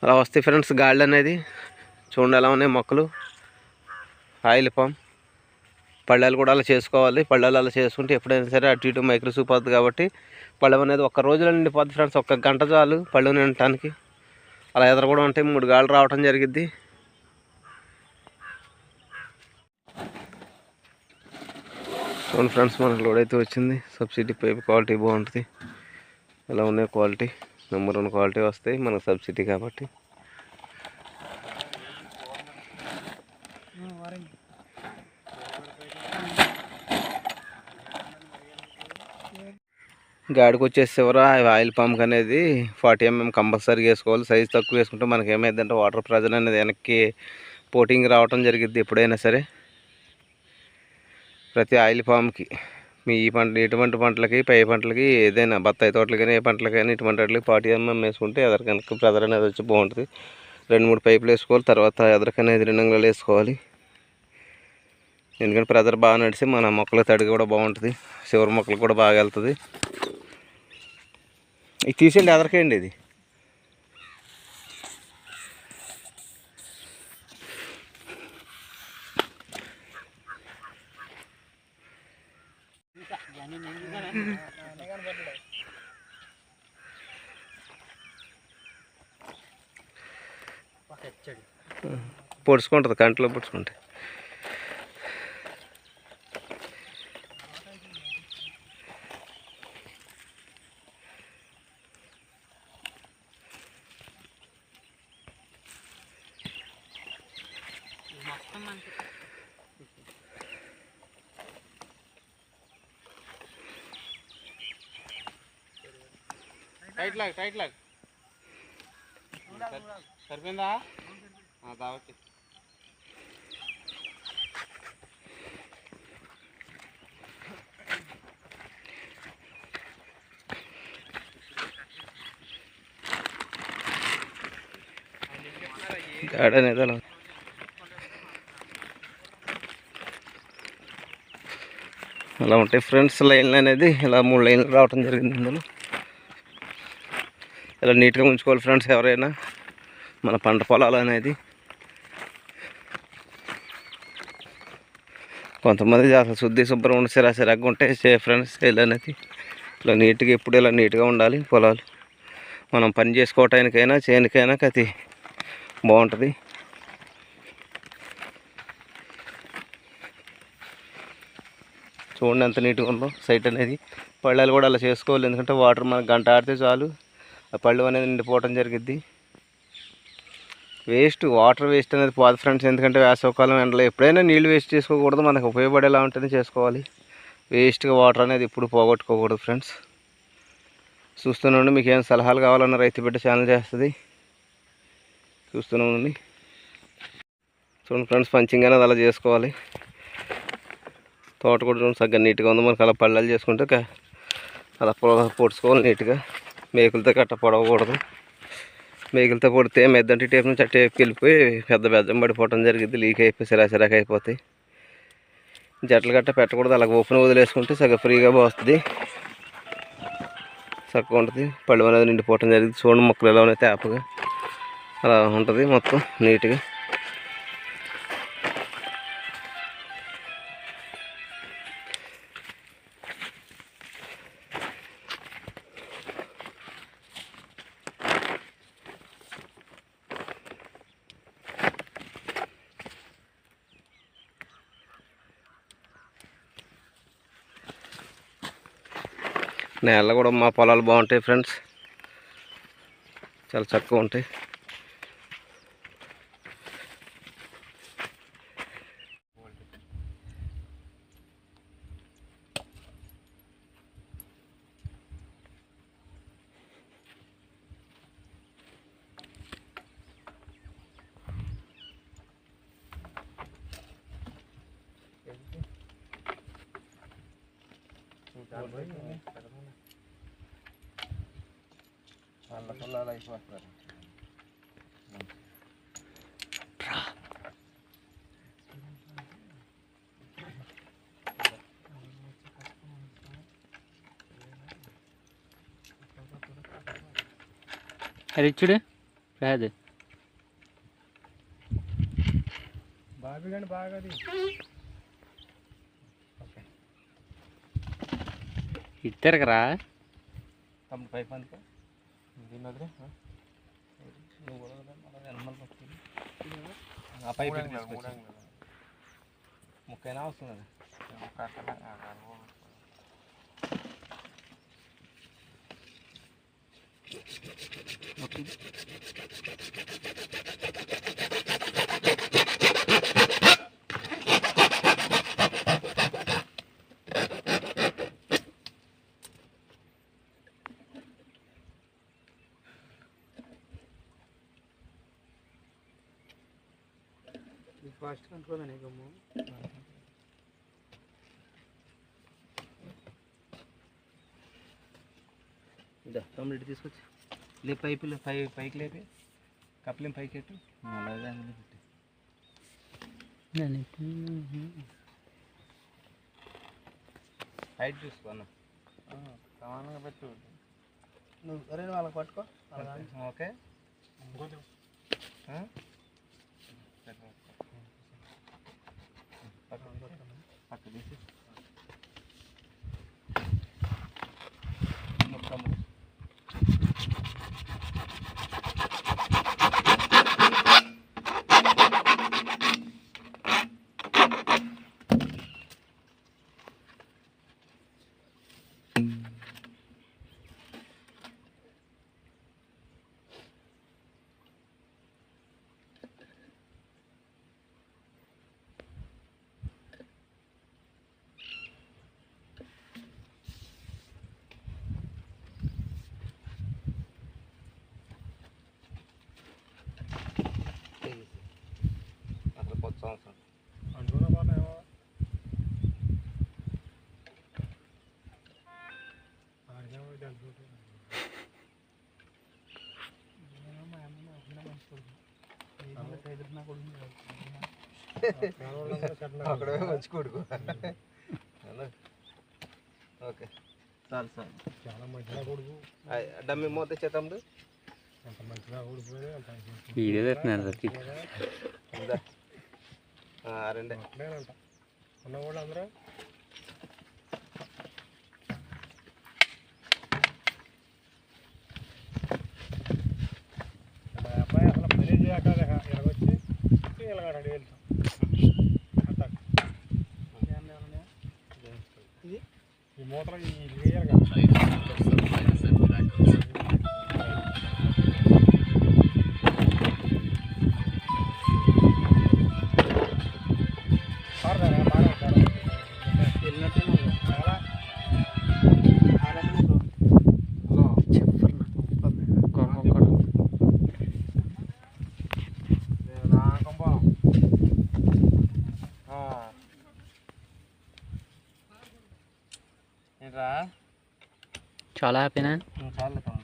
అలా వస్తాయి ఫ్రెండ్స్ గాళ్ళు అనేది. చూడండి ఎలా ఉన్నాయి మొక్కలు. ఆయిల్ పామ్ పళ్ళాలు కూడా అలా చేసుకోవాలి. పళ్ళాలు అలా చేసుకుంటే ఎప్పుడైనా సరే అటు ఇటు మైక్రోసూప్ అవుతుంది కాబట్టి పళ్ళెం అనేది ఒక్క రోజులో నిండిపోద్ది ఫ్రెండ్స్. ఒక్క గంట చాలు పళ్ళెం నిండటానికి. అలా ఎదురు కూడా ఉంటాయి. 3 గాళ్ళు రావటం జరిగిద్ది. చూడండి ఫ్రెండ్స్ మనకు లోడ్ అయితే వచ్చింది. సబ్సిడీ పైప్ క్వాలిటీ బాగుంటుంది. ఎలా ఉన్నాయి క్వాలిటీ, నెంబర్ 1 క్వాలిటీ వస్తాయి మనకు సబ్సిడీ కాబట్టి. గాడికి వచ్చేసి ఆయిల్ పంప్ అనేది 40 mm కంపల్సరీ వేసుకోవాలి. సైజ్ తక్కువ వేసుకుంటే మనకి ఏమైందంటే వాటర్ ప్రెజర్ అనేది వెనక్కి పోటింగ్ రావటం జరిగిద్ది ఎప్పుడైనా సరే. ప్రతి ఆయిల్ పామ్కి మీ ఈ పంట ఎటువంటి పంటలకి పై పంటలకి ఏదైనా బత్తాయి తోటలకైనా ఏ పంటలకైనా ఇటువంటి వాటికి 40 mm వేసుకుంటే ఎదరికి వెనక్కి ప్రెజర్ అనేది వచ్చి బాగుంటుంది. 2-3 పైపులు వేసుకోవాలి. తర్వాత ఎదరికనేది 2 అంగుళాలు వేసుకోవాలి. ఎందుకంటే ప్రెజర్ బాగా నడిచి మన మొక్కలు తడిగా కూడా బాగుంటుంది. చివరి మొక్కలు కూడా బాగా వెళ్తుంది. ఇది తీసేయండి, ఎదరికేయండి. ఇది పొడుచుకుంటుంది, కంట్లో పొడుచుకుంటే. టైట్ లాగ్ సరిపోయిందా? దావచ్చి గాడి అనేది అలా అలా ఉంటాయి ఫ్రెండ్స్. లైన్లు అనేది ఇలా 3 లైన్లు రావటం జరిగింది. ఇందులో ఇలా నీట్గా ఉంచుకోవాలి ఫ్రెండ్స్ ఎవరైనా మన పంట పొలాలు అనేది. కొంతమంది అసలు శుద్ధి శుభ్రం ఉండి సిరాగా ఉంటాయి ఫ్రెండ్స్. ఇలా అనేది ఇలా నీట్గా ఎప్పుడు ఇలా నీట్గా ఉండాలి పొలాలు. మనం పని చేసుకోవటానికైనా చేయనికైనా కతి బాగుంటుంది. చూడండి ఎంత నీట్గా ఉందో సైట్ అనేది. పళ్ళాలు కూడా అలా చేసుకోవాలి. ఎందుకంటే వాటర్ మనకు గంట ఆడితే చాలు ఆ పళ్ళు అనేది నిండిపోవటం జరిగిద్ది. వాటర్ వేస్ట్ అనేది పోదు ఫ్రెండ్స్. ఎందుకంటే వేసవకాలం ఎండలో ఎప్పుడైనా నీళ్ళు వేస్ట్ చేసుకోకూడదు. మనకు ఉపయోగపడేలా ఉంటేనే చేసుకోవాలి. వేస్ట్గా వాటర్ అనేది ఎప్పుడు పోగొట్టుకోకూడదు ఫ్రెండ్స్. చూస్తున్నాండి. మీకు ఏమైనా సలహాలు కావాలన్న రైతు బిడ్డ ఛానల్ చేస్తుంది. చూస్తున్నాండి. చూడండి ఫ్రెండ్స్ పంచింగ్ అనేది అలా చేసుకోవాలి. తోట కూడా చూడండి సరిగ్గా నీట్గా ఉంది. మనకు అలా పళ్ళాలు చేసుకుంటే అలా పొడుచుకోవాలి నీట్గా. మేకులతో కట్ట పొడవకూడదు. మేకులతో పొడితే మెద్దంటి టేపు నుంచి ఆ టేపుకి వెళ్ళిపోయి పెద్ద బెజ్జం పడిపోవటం జరిగింది. లీక్ అయిపోయి సిరాక అయిపోతాయి. జట్లు గట్ట పెట్టకూడదు. అలాగ ఓపెన్ వదిలేసుకుంటే సగం ఫ్రీగా పోస్తుంది, చక్కగా ఉంటుంది. పళ్ళు అనేది నిండిపోవటం జరిగింది. చూడండి మొక్కలు ఎలా ఉన్నాయి తేపగా అలా ఉంటుంది మొత్తం నీట్గా. నేల కూడా మా పొలాలు బాగుంటాయి ఫ్రెండ్స్. చాలా చక్కగా ఉంటాయి. అయిపోతారు. అది ఇచ్చుడు రాదు. బాగా అది ఇద్దరికరా తమ్ముడు పైప్ అందుకో దీని వదిలే నువ్వు కూడా ఎనమల్ పట్టుకుని ఆ పైప్ ముక్కైనా వస్తుంది ఓకే ఫాస్ట్ కంట్రోల్ అనే గమ్ము ఇదా తమ్ముడు ఇటు తీసుకొచ్చి లే పైపులు పైకి లేపి కప్పలేం పైకి ఎట్టు అలాగే అందులో పెట్టి హైట్ చూసుకో అన్న సమానంగా పెట్టు నువ్వు సరే వాళ్ళకి పట్టుకో ఓకే పక్క తీసి మొత్తం అక్కడ కొత్త సంవత్సరం అందులో పోతాయేమో అక్కడే మంచి కొడుకు ఓకే చాలు చాలు చాలా మంచిగా కొడుకు డమ్మి మూత చేతమ్ముడు అంత మంచిగా కొడుకుపోయి అంత వీడియో తెస్తున్నాను రెండే అట్లేనంట ఉన్న వాళ్ళు అందరూ మా అబ్బాయి అసలు పని చేయక ఇలాగొచ్చి ఇలాగ రెడీ వెళ్తాం ఈ మూతలు ఈ లేయర్ కదా ఏంట్రా చాలా హ్యాపీనా చాలా